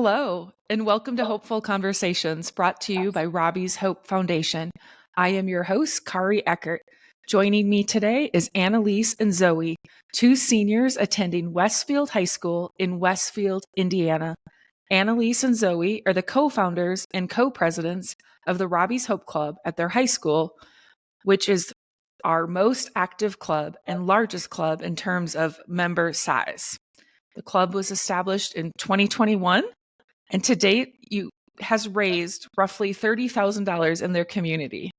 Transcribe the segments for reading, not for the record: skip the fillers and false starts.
Hello, and welcome to Hopeful Conversations, brought to you by Robbie's Hope Foundation. I am your host, Kari Eckert. Joining me today is Annalise and Zoe, two seniors attending Westfield High School in Westfield, Indiana. Annalise and Zoe are the co-founders and co-presidents of the Robbie's Hope Club at their high school, which is our most active club and largest club in terms of member size. The club was established in 2021, and to date, has raised roughly $30,000 in their community.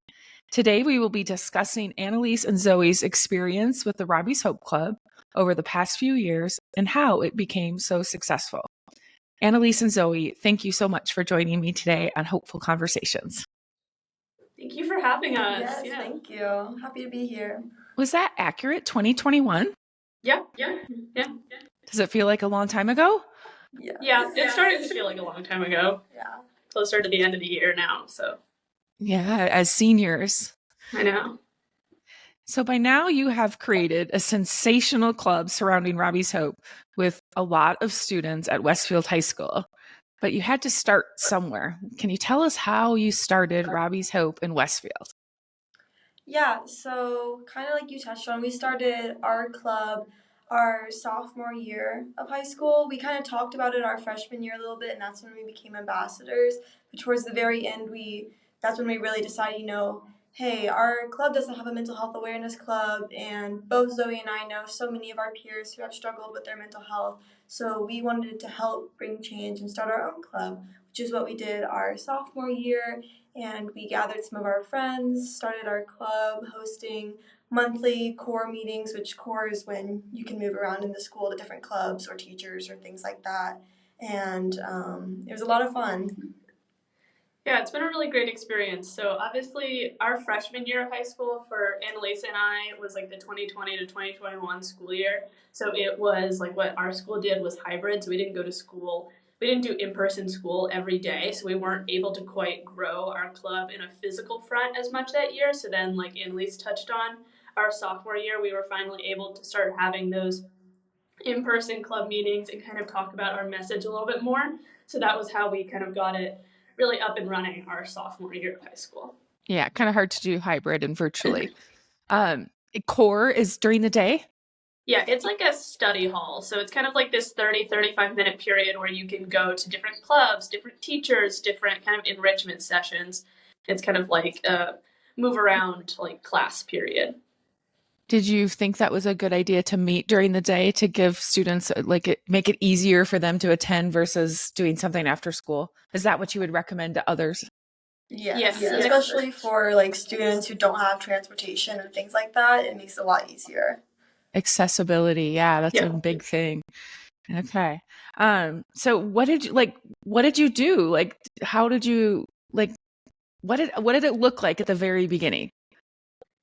Today, we will be discussing Annalise and Zoe's experience with the Robbie's Hope Club over the past few years and how it became so successful. Annalise and Zoe, thank you so much for joining me today on Hopeful Conversations. Thank you for having us. Yes, thank you. Happy to be here. Was that accurate, 2021? Yeah. Does it feel like a long time ago? Yeah, it started to feel like a long time ago. Yeah. Closer to the end of the year now, so. Yeah, as seniors. I know. So by now you have created a sensational club surrounding Robbie's Hope with a lot of students at Westfield High School. But you had to start somewhere. Can you tell us how you started Robbie's Hope in Westfield? Yeah, so kind of like you touched on, we started our club our sophomore year of high school. We kind of talked about it our freshman year a little bit, and that's when we became ambassadors. But towards the very end, that's when we really decided, hey, our club doesn't have a mental health awareness club, and both Zoe and I know so many of our peers who have struggled with their mental health. So we wanted to help bring change and start our own club, which is what we did our sophomore year. And we gathered some of our friends, started our club, hosting monthly core meetings, which core is when you can move around in the school to different clubs or teachers or things like that. And it was a lot of fun. Yeah, it's been a really great experience. So obviously our freshman year of high school for Annalise and I was like the 2020 to 2021 school year. So it was like what our school did was hybrid. So we didn't go to school. We didn't do in-person school every day. So we weren't able to quite grow our club in a physical front as much that year. So then like Annalise touched on, our sophomore year, we were finally able to start having those in-person club meetings and kind of talk about our message a little bit more. So that was how we kind of got it really up and running our sophomore year of high school. Yeah, kind of hard to do hybrid and virtually. Core is during the day? Yeah, it's like a study hall. So it's kind of like this 35-minute period where you can go to different clubs, different teachers, different kind of enrichment sessions. It's kind of like a move around like class period. Did you think that was a good idea to meet during the day to give students make it easier for them to attend versus doing something after school? Is that what you would recommend to others? Yes. Especially for like students who don't have transportation and things like that, it makes it a lot easier. Accessibility, yeah, that's a big thing. Okay. So what did you do? Like, how did you what did it look like at the very beginning?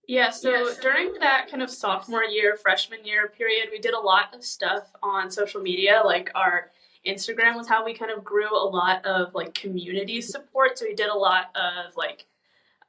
Yeah, so during that kind of sophomore year, freshman year period, we did a lot of stuff on social media. Like our Instagram was how we kind of grew a lot of like community support. So we did a lot of like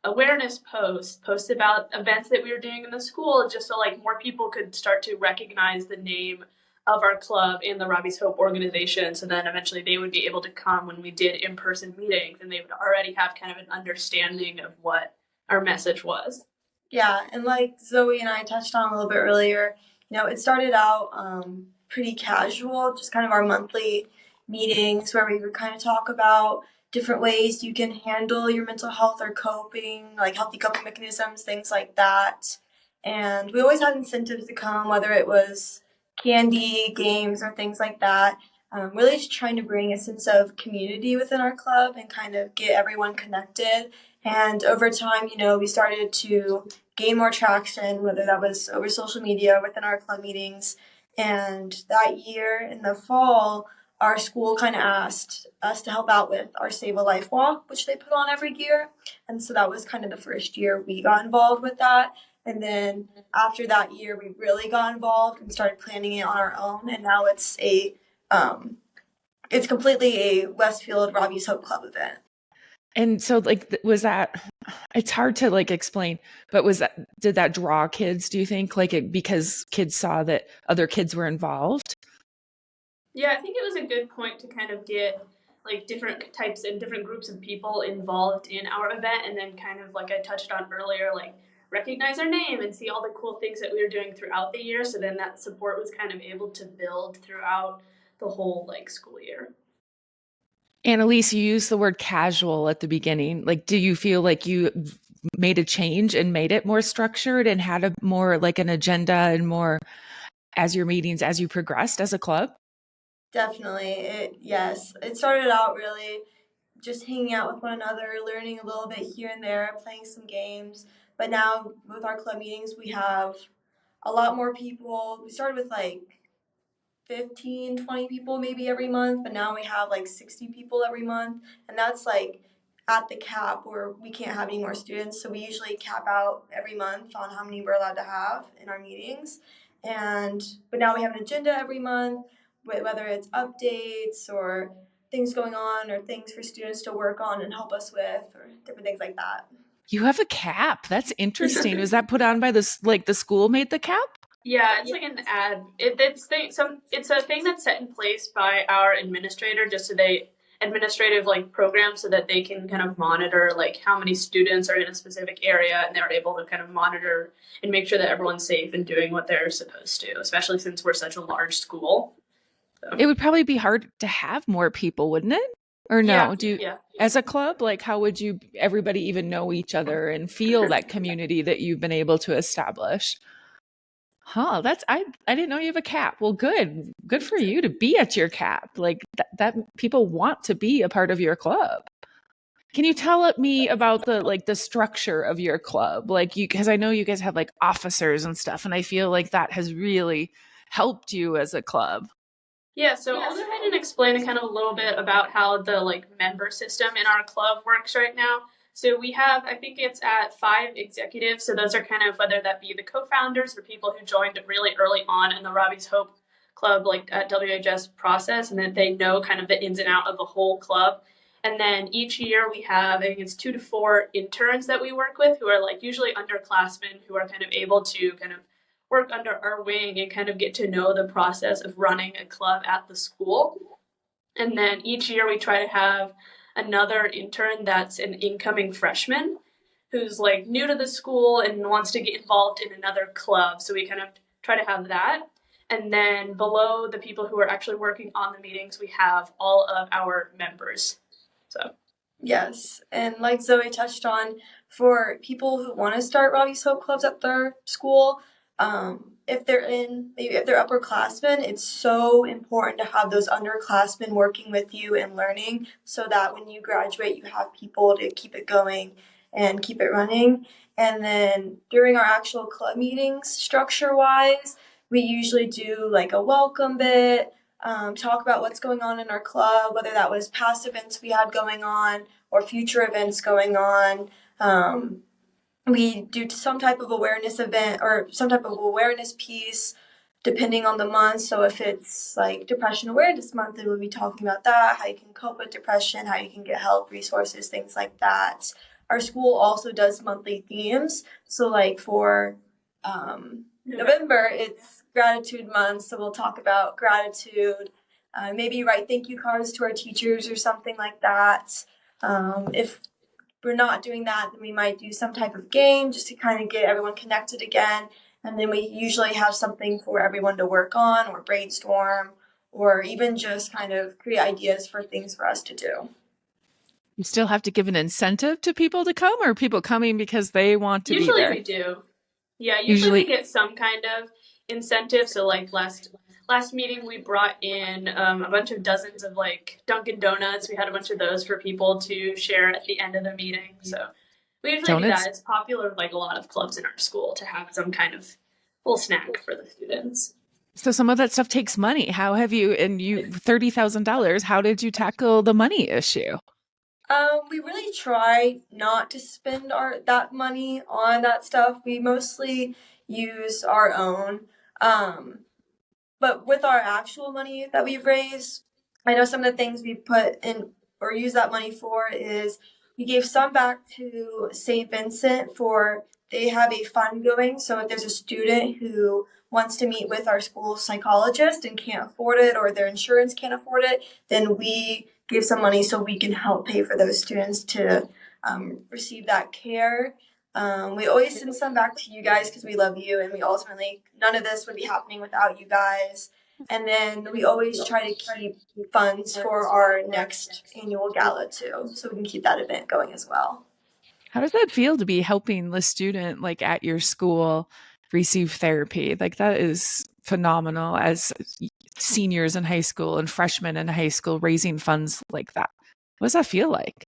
awareness posts about events that we were doing in the school, just so like more people could start to recognize the name of our club and the Robbie's Hope organization. So then eventually they would be able to come when we did in-person meetings, and they would already have kind of an understanding of what our message was. Yeah, and like Zoe and I touched on a little bit earlier, it started out pretty casual, just kind of our monthly meetings where we would kind of talk about different ways you can handle your mental health or coping, like healthy coping mechanisms, things like that. And we always had incentives to come, whether it was candy, games, or things like that. Really just trying to bring a sense of community within our club and kind of get everyone connected. And over time, we started to gain more traction, whether that was over social media, within our club meetings. And that year in the fall, our school kind of asked us to help out with our Save a Life walk, which they put on every year. And so that was kind of the first year we got involved with that. And then after that year, we really got involved and started planning it on our own. And now it's it's completely a Westfield Robbie's Hope Club event. And so was that, it's hard to explain, but did that draw kids, do you think, because kids saw that other kids were involved? Yeah, I think it was a good point to kind of get like different types and different groups of people involved in our event, and then kind of like I touched on earlier, like recognize our name and see all the cool things that we were doing throughout the year. So then that support was kind of able to build throughout the whole like school year. Annalise, you used the word casual at the beginning. Like, do you feel like you made a change and made it more structured and had a more like an agenda and more as your meetings, as you progressed as a club? Definitely. Yes. It started out really just hanging out with one another, learning a little bit here and there, playing some games. But now with our club meetings, we have a lot more people. We started with like 15, 20 people maybe every month, but now we have like 60 people every month. And that's like at the cap where we can't have any more students. So we usually cap out every month on how many we're allowed to have in our meetings. But now we have an agenda every month, whether it's updates or things going on or things for students to work on and help us with or different things like that. You have a cap. That's interesting. Was that put on by this, like the school made the cap? Yeah, it's like an ad. It's a thing that's set in place by our administrator, just so they administrative like program, so that they can kind of monitor like how many students are in a specific area, and they're able to kind of monitor and make sure that everyone's safe and doing what they're supposed to, especially since we're such a large school. So. It would probably be hard to have more people, wouldn't it? Or no? Yeah. As a club, like how would you everybody even know each other and feel that community that you've been able to establish? Huh, I didn't know you have a cap. Well, good for you to be at your cap. Like that people want to be a part of your club. Can you tell me about the structure of your club? Like because I know you guys have like officers and stuff, and I feel like that has really helped you as a club. Yeah, so I'll go ahead and explain kind of a little bit about how the like member system in our club works right now. So we have, I think it's at 5 executives. So those are kind of whether that be the co-founders or people who joined really early on in the Robbie's Hope Club, like at WHS process, and that they know kind of the ins and out of the whole club. And then each year we have, I think it's 2 to 4 interns that we work with who are like usually underclassmen who are kind of able to kind of work under our wing and kind of get to know the process of running a club at the school. And then each year we try to have another intern that's an incoming freshman who's like new to the school and wants to get involved in another club. So we kind of try to have that. And then below the people who are actually working on the meetings, we have all of our members. So yes, and like Zoe touched on, for people who want to start Robbie's Hope clubs at their school, if they're upperclassmen, it's so important to have those underclassmen working with you and learning, so that when you graduate, you have people to keep it going and keep it running. And then during our actual club meetings, structure wise, we usually do like a welcome bit. Talk about what's going on in our club, whether that was past events we had going on or future events going on. We do some type of awareness event or some type of awareness piece depending on the month. So if it's like Depression Awareness Month, then we'll be talking about that, how you can cope with depression, how you can get help, resources, things like that. Our school also does monthly themes. So like for November, it's gratitude month, so we'll talk about gratitude. Maybe write thank you cards to our teachers or something like that. If we're not doing that, then we might do some type of game just to kind of get everyone connected again. And then we usually have something for everyone to work on or brainstorm or even just kind of create ideas for things for us to do. You still have to give an incentive to people to come, or are people coming because they want to be there? Usually we do. Yeah, usually we get some kind of incentive. So like last meeting we brought in a bunch of dozens of like Dunkin' Donuts. We had a bunch of those for people to share at the end of the meeting. So we usually do that. It's popular with like a lot of clubs in our school to have some kind of little snack for the students. So some of that stuff takes money. How have you, and you $30,000, how did you tackle the money issue? We really try not to spend that money on that stuff. We mostly use our own. But with our actual money that we've raised, I know some of the things we put in or use that money for is we gave some back to St. Vincent for they have a fund going. So if there's a student who wants to meet with our school psychologist and can't afford it, or their insurance can't afford it, then we give some money so we can help pay for those students to receive that care. We always send some back to you guys because we love you, and we ultimately, none of this would be happening without you guys. And then we always try to keep funds for our next annual gala too, so we can keep that event going as well. How does that feel to be helping the student like at your school receive therapy? Like that is phenomenal as seniors in high school and freshmen in high school raising funds like that. What does that feel like?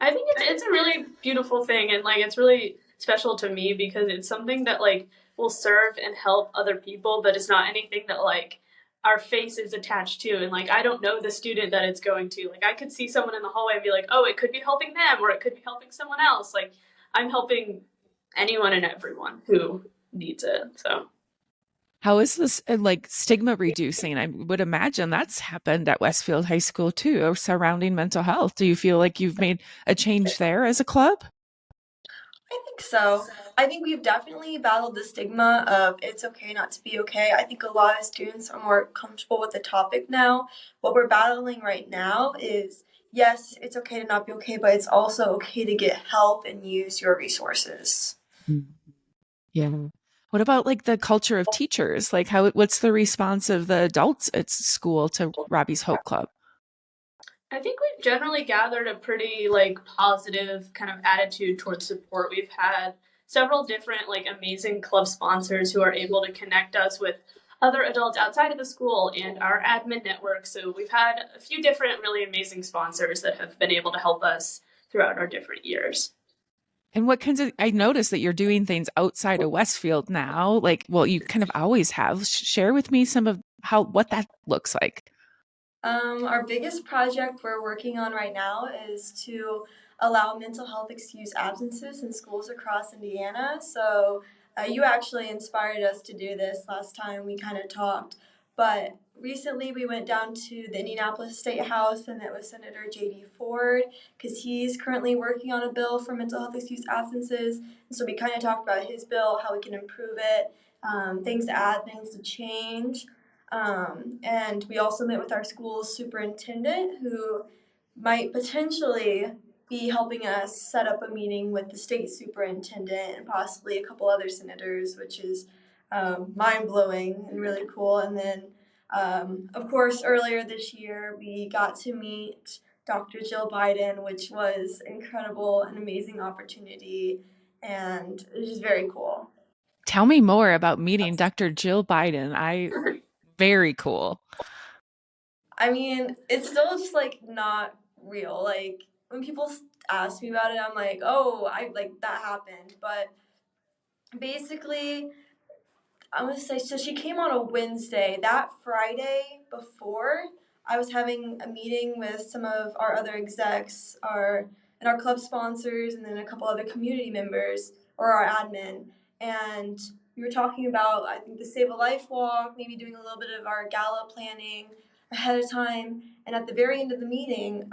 I think it's a really beautiful thing, and like it's really special to me because it's something that like will serve and help other people, but it's not anything that like our face is attached to, and like I don't know the student that it's going to. Like I could see someone in the hallway and be like, oh, it could be helping them, or it could be helping someone else. Like I'm helping anyone and everyone who needs it. So How is this like stigma reducing? I would imagine that's happened at Westfield High School too, surrounding mental health. Do you feel like you've made a change there as a club? I think so. I think we've definitely battled the stigma of it's okay not to be okay. I think a lot of students are more comfortable with the topic now. What we're battling right now is yes, it's okay to not be okay, but it's also okay to get help and use your resources. Yeah. What about like the culture of teachers? Like what's the response of the adults at school to Robbie's Hope Club? I think we've generally gathered a pretty like positive kind of attitude towards support. We've had several different like amazing club sponsors who are able to connect us with other adults outside of the school and our admin network. So we've had a few different really amazing sponsors that have been able to help us throughout our different years. And what kinds of, I noticed that you're doing things outside of Westfield now. Like, well, you kind of always have. Share with me some of what that looks like. Our biggest project we're working on right now is to allow mental health excused absences in schools across Indiana. So, you actually inspired us to do this last time we kind of talked. But recently we went down to the Indianapolis State House and it was Senator J.D. Ford because he's currently working on a bill for mental health excused absences. And so we kind of talked about his bill, how we can improve it, things to add, things to change. And we also met with our school's superintendent, who might potentially be helping us set up a meeting with the state superintendent and possibly a couple other senators, which is mind blowing and really cool. And then, of course, earlier this year, we got to meet Dr. Jill Biden, which was incredible, an amazing opportunity, and it was just very cool. Tell me more about meeting Dr. Jill Biden. Very cool. I mean, it's still just like not real. Like when people ask me about it, I'm like, oh, I like that happened. But basically, I'm gonna say so. She came on a Wednesday. That Friday before, I was having a meeting with some of our other execs, our club sponsors, and then a couple other community members or our admin, and we were talking about I think the Save a Life walk, maybe doing a little bit of our gala planning ahead of time. And at the very end of the meeting,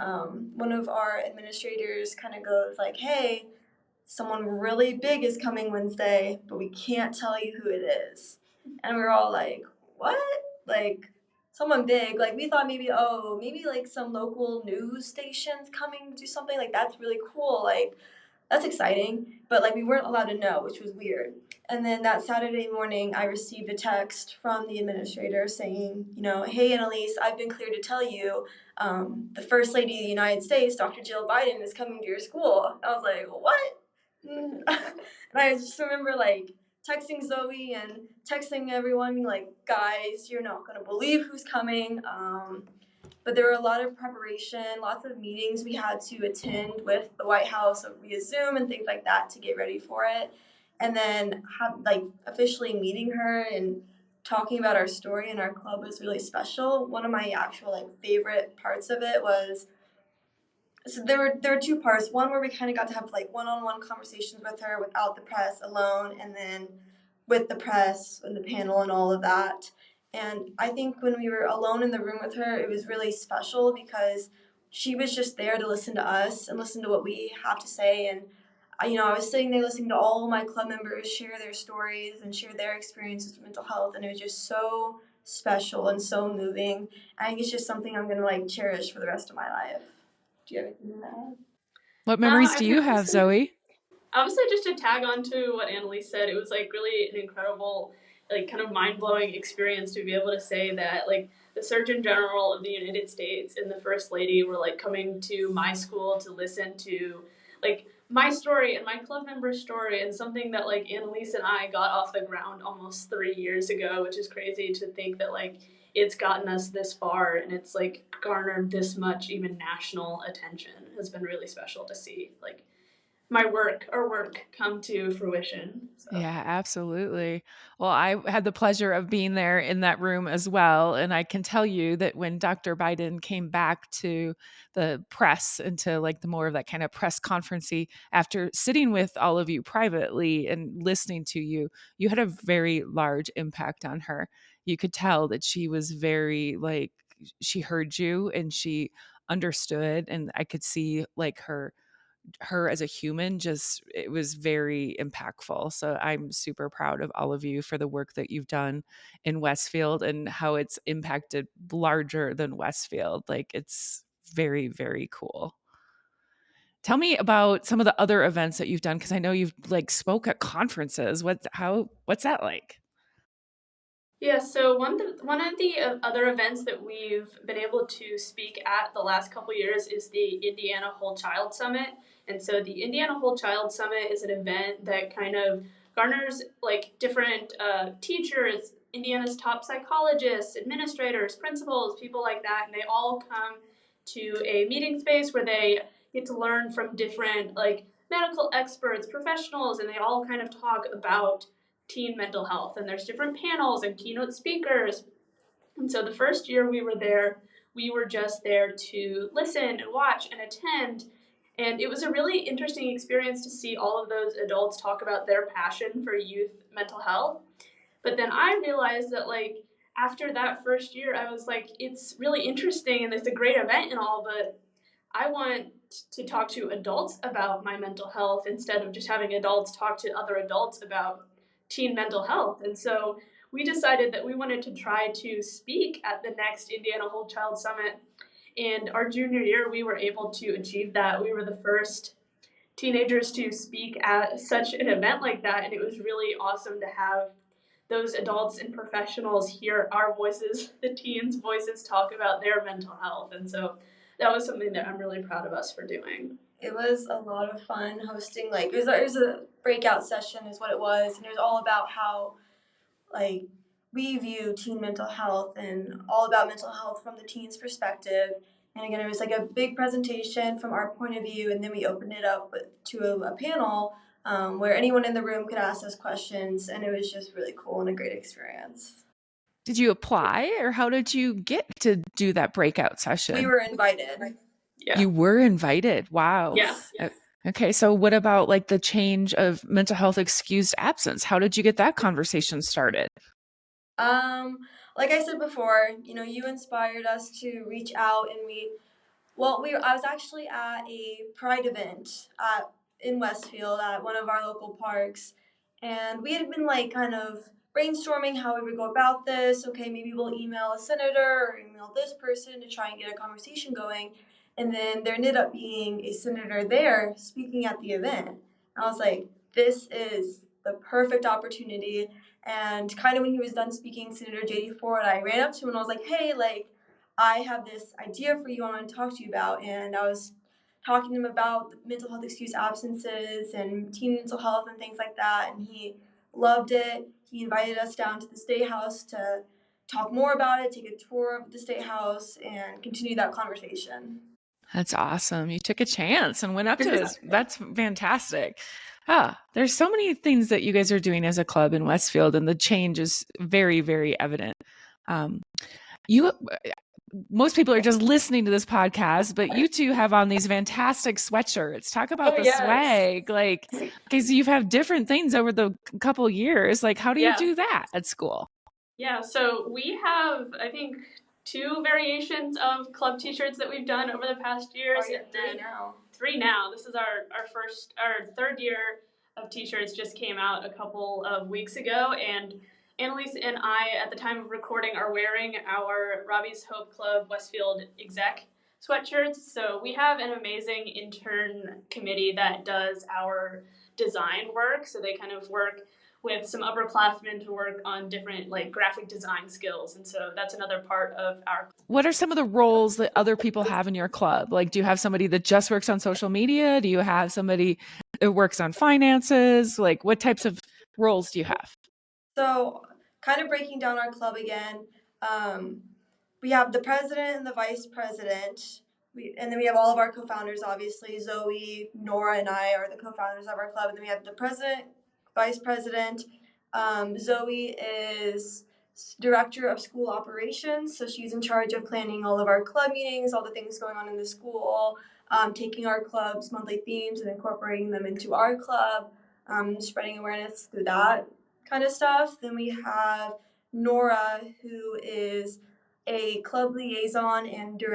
one of our administrators kind of goes like, "Hey, someone really big is coming Wednesday, but we can't tell you who it is." And we were all like, what? Like, someone big. Like, we thought maybe, oh, maybe like some local news stations coming to do something. Like, that's really cool. Like, that's exciting. But like, we weren't allowed to know, which was weird. And then that Saturday morning, I received a text from the administrator saying, hey, Annalise, I've been cleared to tell you the First Lady of the United States, Dr. Jill Biden, is coming to your school. I was like, what? And I just remember like texting Zoe and texting everyone, being like, guys, you're not going to believe who's coming. But there were a lot of preparation, lots of meetings we had to attend with the White House via Zoom and things like that to get ready for it. And then like officially meeting her and talking about our story and our club was really special. One of my actual like favorite parts of it was so there were two parts. One where we kind of got to have like one-on-one conversations with her without the press, alone, and then with the press and the panel and all of that. And I think when we were alone in the room with her, it was really special because she was just there to listen to us and listen to what we have to say. And I was sitting there listening to all my club members share their stories and share their experiences with mental health, and it was just so special and so moving. I think it's just something I'm gonna cherish for the rest of my life. Do you have anything to add? What memories do you have, Zoe? Obviously, just to tag on to what Annalise said, it was really an incredible, kind of mind-blowing experience to be able to say that the Surgeon General of the United States and the First Lady were coming to my school to listen to my story and my club member's story, and something that Annalise and I got off the ground almost 3 years ago, which is crazy to think that it's gotten us this far, and it's garnered this much even national attention. Has been really special to see our work come to fruition. So. Yeah, absolutely. Well, I had the pleasure of being there in that room as well. And I can tell you that when Dr. Biden came back to the press and to the more of that kind of press conferencey, after sitting with all of you privately and listening to you, you had a very large impact on her. You could tell that she was very she heard you and she understood. And I could see her as a human, just it was very impactful. So I'm super proud of all of you for the work that you've done in Westfield and how it's impacted larger than Westfield. It's very, very cool. Tell me about some of the other events that you've done, because I know you've spoke at conferences. What's that like? Yeah, so one of the other events that we've been able to speak at the last couple years is the Indiana Whole Child Summit. And so the Indiana Whole Child Summit is an event that kind of garners different teachers, Indiana's top psychologists, administrators, principals, people like that, and they all come to a meeting space where they get to learn from different medical experts, professionals, and they all kind of talk about teen mental health, and there's different panels and keynote speakers. And so the first year we were there, we were just there to listen and watch and attend, and it was a really interesting experience to see all of those adults talk about their passion for youth mental health. But then I realized that after that first year, I was it's really interesting and it's a great event and all, but I want to talk to adults about my mental health instead of just having adults talk to other adults about teen mental health. And so we decided that we wanted to try to speak at the next Indiana Whole Child Summit. And our junior year, we were able to achieve that. We were the first teenagers to speak at such an event like that. And it was really awesome to have those adults and professionals hear our voices, the teens' voices, talk about their mental health. And so that was something that I'm really proud of us for doing. It was a lot of fun hosting. It was a breakout session is what it was, and it was all about how we view teen mental health and all about mental health from the teen's perspective. And again, it was a big presentation from our point of view, and then we opened it up to a panel where anyone in the room could ask us questions, and it was just really cool and a great experience. Did you apply, or how did you get to do that breakout session? We were invited. Yeah. You were invited. Wow. Yeah. Okay. So what about the change of mental health excused absence? How did you get that conversation started? Like I said before, you inspired us to reach out, and I was actually at a Pride event in Westfield at one of our local parks, and we had been kind of brainstorming how we would go about this. Okay, maybe we'll email a senator or email this person to try and get a conversation going. And then there ended up being a senator there speaking at the event. And I was like, this is the perfect opportunity. And kind of when he was done speaking, Senator J.D. Ford, I ran up to him and I was like, hey, I have this idea for you I want to talk to you about. And I was talking to him about mental health excused absences and teen mental health and things like that. And he loved it. He invited us down to the State House to talk more about it, take a tour of the State House, and continue that conversation. That's awesome. You took a chance and went up to this. That's fantastic. There's so many things that you guys are doing as a club in Westfield, and the change is very, very evident. Most people are just listening to this podcast, but you two have on these fantastic sweatshirts. Talk about the swag. So you've had different things over the couple years. How do you do that at school? Yeah, so we have, I think, 2 variations of club t-shirts that we've done over the past years. 3 now. This is our third year of t-shirts just came out a couple of weeks ago, and Annalise and I, at the time of recording, are wearing our Robbie's Hope Club Westfield exec sweatshirts. So we have an amazing intern committee that does our design work. So they kind of work with some upperclassmen to work on different like graphic design skills. And so that's another part of our. What are some of the roles that other people have in your club? Like, do you have somebody that just works on social media? Do you have somebody that works on finances? Like, what types of roles do you have? So, kind of breaking down our club again, we have the president and the vice president. And then we have all of our co-founders, obviously. Zoe, Nora, and I are the co-founders of our club. And then we have the president, vice president. Zoe is director of school operations. So she's in charge of planning all of our club meetings, all the things going on in the school, taking our club's monthly themes and incorporating them into our club, spreading awareness through that kind of stuff. Then we have Nora, who is a club liaison and we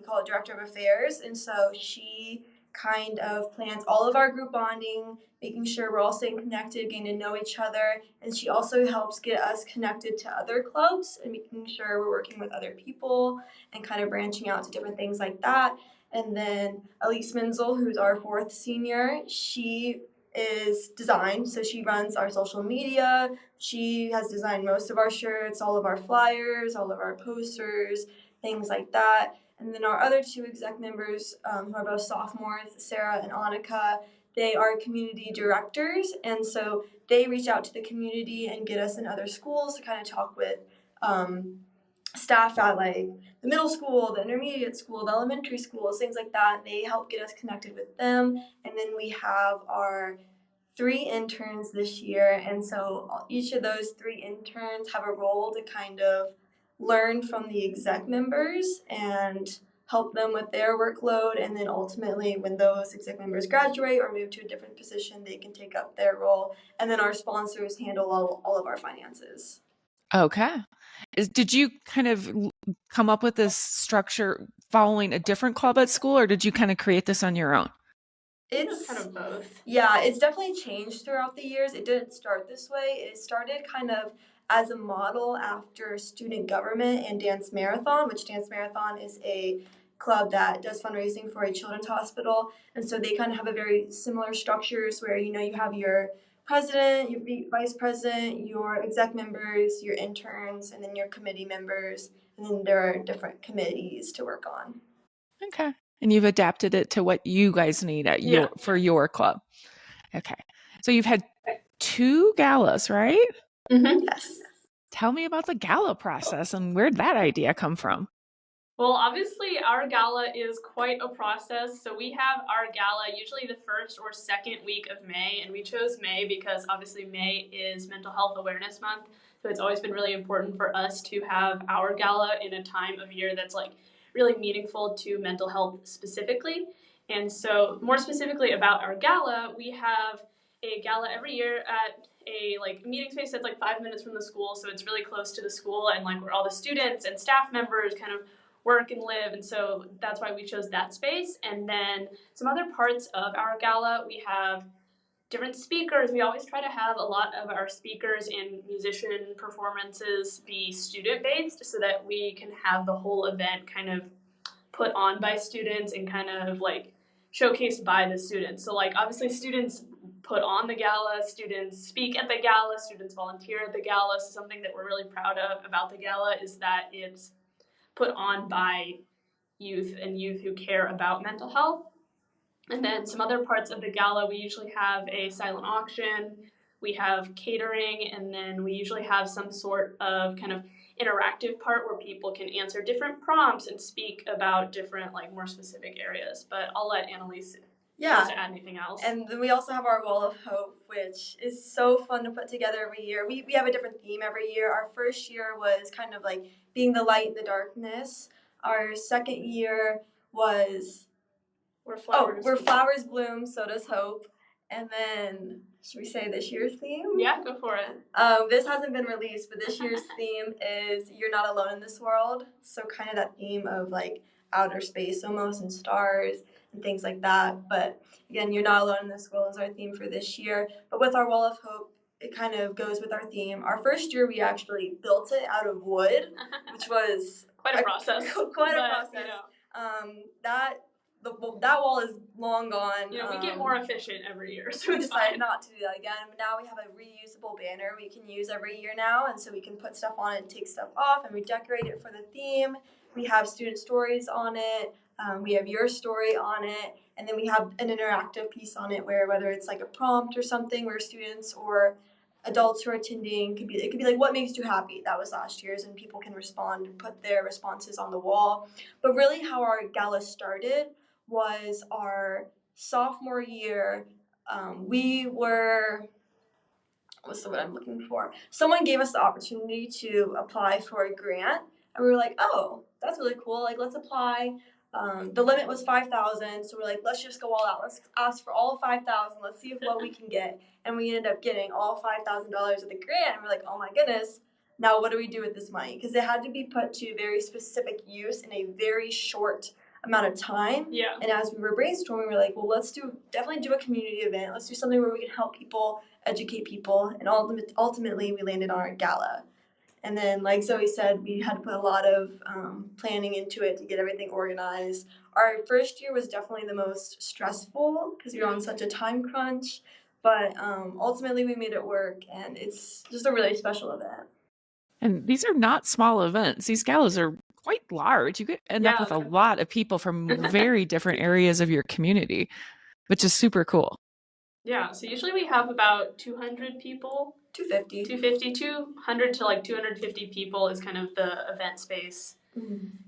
call it director of affairs. And so she kind of plans all of our group bonding, making sure we're all staying connected, getting to know each other. And she also helps get us connected to other clubs and making sure we're working with other people and kind of branching out to different things like that. And then Elise Menzel, who's our fourth senior, she is design. So she runs our social media. She has designed most of our shirts, all of our flyers, all of our posters, things like that. And then our other two exec members, who are both sophomores, Sarah and Annika, they are community directors. And so they reach out to the community and get us in other schools to kind of talk with staff at like the middle school, the intermediate school, the elementary schools, things like that. They help get us connected with them. And then we have our 3 interns this year. And so each of those 3 interns have a role to kind of learn from the exec members and help them with their workload. And then ultimately, when those exec members graduate or move to a different position, they can take up their role. And then our sponsors handle all of our finances. Okay. Did you kind of come up with this structure following a different club at school, or did you kind of create this on your own? It's kind of both. Yeah, it's definitely changed throughout the years. It didn't start this way. It started kind of as a model after student government and Dance Marathon, which Dance Marathon is a club that does fundraising for a children's hospital. And so they kind of have a very similar structures where, you have your president, your vice president, your exec members, your interns, and then your committee members. And then there are different committees to work on. Okay. And you've adapted it to what you guys need for your club. Okay. So you've had 2 galas, right? Mm-hmm. Yes. Tell me about the gala process and where'd that idea come from? Well, obviously, our gala is quite a process. So we have our gala usually the first or second week of May, and we chose May because obviously May is Mental Health Awareness Month. So it's always been really important for us to have our gala in a time of year that's like really meaningful to mental health specifically. And so more specifically about our gala, we have a gala every year at a meeting space that's like 5 minutes from the school. So it's really close to the school and like where all the students and staff members kind of work and live, and so that's why we chose that space. And then some other parts of our gala, we have different speakers. We always try to have a lot of our speakers and musician performances be student-based so that we can have the whole event kind of put on by students and kind of like showcased by the students. So like obviously students put on the gala, students speak at the gala, students volunteer at the gala. So something that we're really proud of about the gala is that it's put on by youth and youth who care about mental health. And then some other parts of the gala, we usually have a silent auction, we have catering, and then we usually have some sort of kind of interactive part where people can answer different prompts and speak about different more specific areas. But I'll let Annalise to add anything else. And then we also have our Wall of Hope, which is so fun to put together every year. We have a different theme every year. Our first year was kind of like being the light in the darkness. Our second year was where flowers bloom, so does hope. And then, should we say this year's theme? Yeah, go for it. This hasn't been released, but this year's theme is You're Not Alone in This World. So kind of that theme of like outer space almost and stars and things like that. But again, you're not alone in this world is our theme for this year. But with our wall of hope, it kind of goes with our theme. Our first year, we actually built it out of wood, which was quite a process. Quite a process. You know. That wall is long gone. You know, we get more efficient every year, so we decided not to do that again. But now we have a reusable banner we can use every year now, and so we can put stuff on it and take stuff off, and we decorate it for the theme. We have student stories on it. We have your story on it, and then we have an interactive piece on it where whether it's like a prompt or something where students or adults who are attending it could be like what makes you happy. That was last year's, and people can respond and put their responses on the wall. But really, how our gala started was our sophomore year. We were what's the word I'm looking for? Someone gave us the opportunity to apply for a grant, and we were like, oh, that's really cool. Like, let's apply. The limit was 5,000, so we're like, let's just go all out. Let's ask for all 5,000. Let's see what we can get. And we ended up getting all $5,000 of the grant, and we're like, oh my goodness. Now what do we do with this money? Because it had to be put to very specific use in a very short amount of time. Yeah. And as we were brainstorming, we were like, well, let's definitely do a community event. Let's do something where we can help people, educate people, and ultimately we landed on our gala. And then, like Zoe said, we had to put a lot of planning into it to get everything organized. Our first year was definitely the most stressful because we were on such a time crunch, but ultimately we made it work, and it's just a really special event. And these are not small events. These galas are quite large. You could end up with a lot of people from very different areas of your community, which is super cool. Yeah, so usually we have about 200 people. 200 to like 250 people is kind of the event space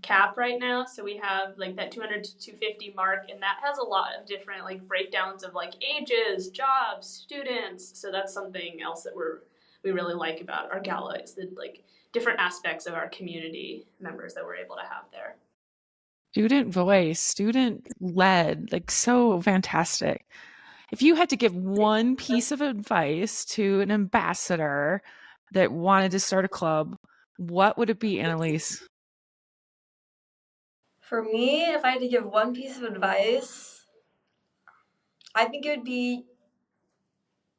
cap right now. So we have like that 200 to 250 mark, and that has a lot of different like breakdowns of like ages, jobs, students. So that's something else that we really like about our gala is the like different aspects of our community members that we're able to have there. Student voice, student led, like so fantastic. If you had to give one piece of advice to an ambassador that wanted to start a club, what would it be, Annalise? For me, if I had to give one piece of advice, I think it would be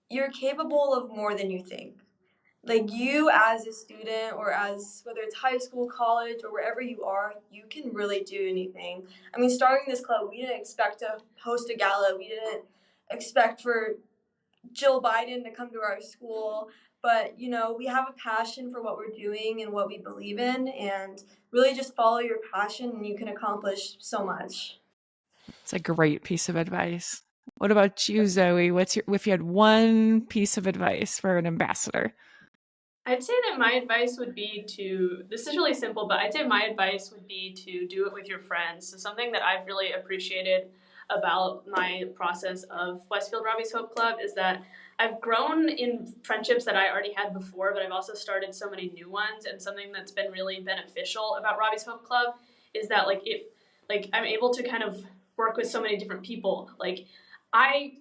you're capable of more than you think. Like you as a student or as whether it's high school, college, or wherever you are, you can really do anything. I mean, starting this club, we didn't expect to host a gala. We didn't expect for Jill Biden to come to our school. But, you know, we have a passion for what we're doing and what we believe in, and really just follow your passion and you can accomplish so much. It's a great piece of advice. What about you, Zoe? If you had one piece of advice for an ambassador? I'd say that my advice would be this is really simple, but I'd say my advice would be to do it with your friends. So something that I've really appreciated about my process of Westfield Robbie's Hope Club is that I've grown in friendships that I already had before, but I've also started so many new ones. And something that's been really beneficial about Robbie's Hope Club is that I'm able to kind of work with so many different people. Like I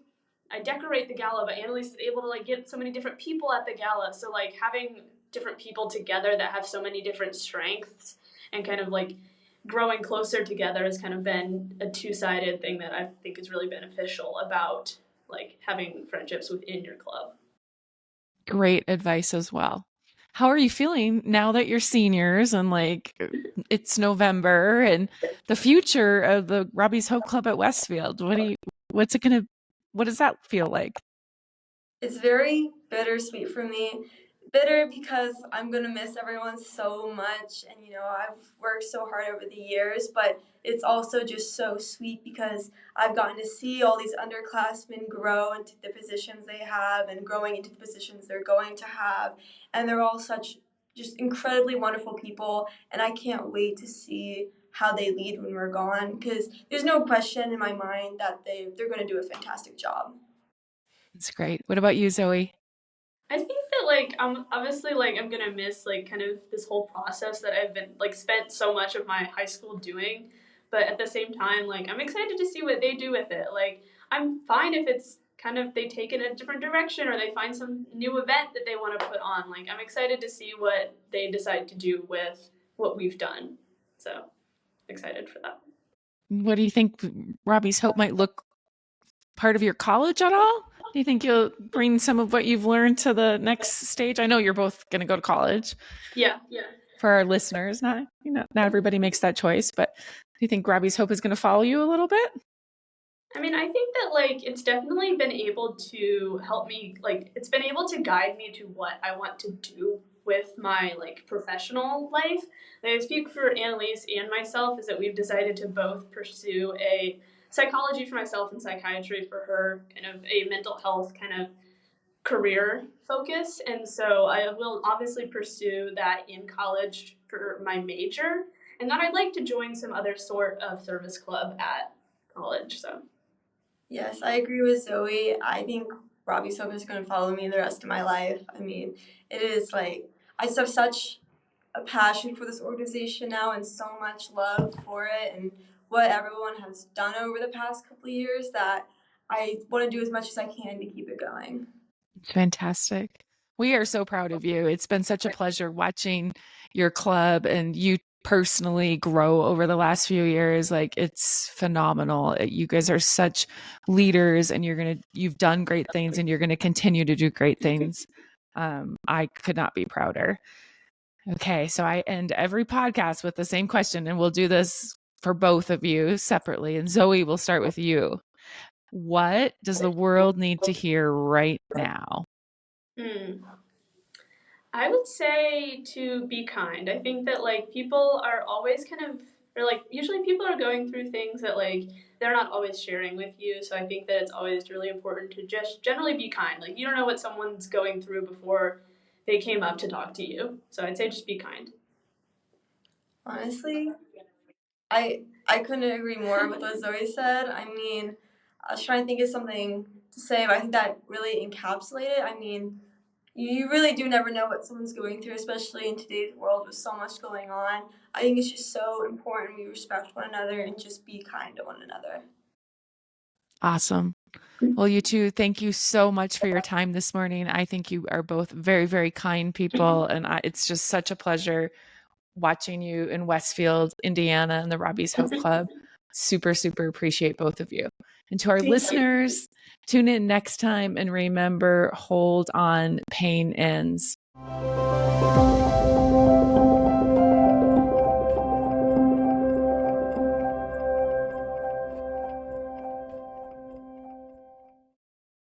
decorate the gala, but Annalise is able to like get so many different people at the gala. So like having different people together that have so many different strengths and kind of like growing closer together has kind of been a two-sided thing that I think is really beneficial about like having friendships within your club. Great advice as well. How are you feeling now that you're seniors and like it's November and the future of the Robbie's Hope Club at Westfield? What does that feel like? It's very bittersweet for me. Bitter because I'm going to miss everyone so much, and you know, I've worked so hard over the years, but it's also just so sweet because I've gotten to see all these underclassmen grow into the positions they have and growing into the positions they're going to have, and they're all such just incredibly wonderful people, and I can't wait to see how they lead when we're gone because there's no question in my mind that they're going to do a fantastic job. It's great. What about you, Zoe? I think that like obviously like I'm gonna miss like kind of this whole process that I've been like spent so much of my high school doing, but at the same time like I'm excited to see what they do with it. Like I'm fine if it's kind of they take it in a different direction or they find some new event that they want to put on. Like I'm excited to see what they decide to do with what we've done. So excited for that. What do you think Robbie's Hope might look part of your college at all? Do you think you'll bring some of what you've learned to the next stage? I know you're both going to go to college. Yeah. For our listeners, not everybody makes that choice, but do you think Robbie's Hope is going to follow you a little bit? I mean, I think that like it's definitely been able to help me, like it's been able to guide me to what I want to do with my like professional life. Like, I speak for Annalise and myself is that we've decided to both pursue a psychology for myself and psychiatry for her, kind of a mental health kind of career focus. And so I will obviously pursue that in college for my major. And then I'd like to join some other sort of service club at college. So Yes, I agree with Zoe. I think Robbie's Hope is going to follow me the rest of my life. I mean, it is like, I just have such a passion for this organization now and so much love for it and what everyone has done over the past couple of years that I want to do as much as I can to keep it going. It's fantastic. We are so proud of you. It's been such a pleasure watching your club and you personally grow over the last few years. Like, it's phenomenal. You guys are such leaders and you've done great things and you're going to continue to do great things. I could not be prouder. Okay. So I end every podcast with the same question, and we'll do this for both of you separately. And Zoe, we'll start with you. What does the world need to hear right now? I would say to be kind. I think that like people are always kind of, or like usually people are going through things that like they're not always sharing with you. So I think that it's always really important to just generally be kind. Like you don't know what someone's going through before they came up to talk to you. So I'd say just be kind. Honestly, I couldn't agree more with what Zoe said. I mean, I was trying to think of something to say, but I think that really encapsulated it. I mean, you really do never know what someone's going through, especially in today's world with so much going on. I think it's just so important we respect one another and just be kind to one another. Awesome. Well, you two, thank you so much for your time this morning. I think you are both very, very kind people, and it's just such a pleasure watching you in Westfield, Indiana, and the Robbie's Hope Club. Super, super appreciate both of you. And to our listeners, tune in next time, and remember, hold on, pain ends.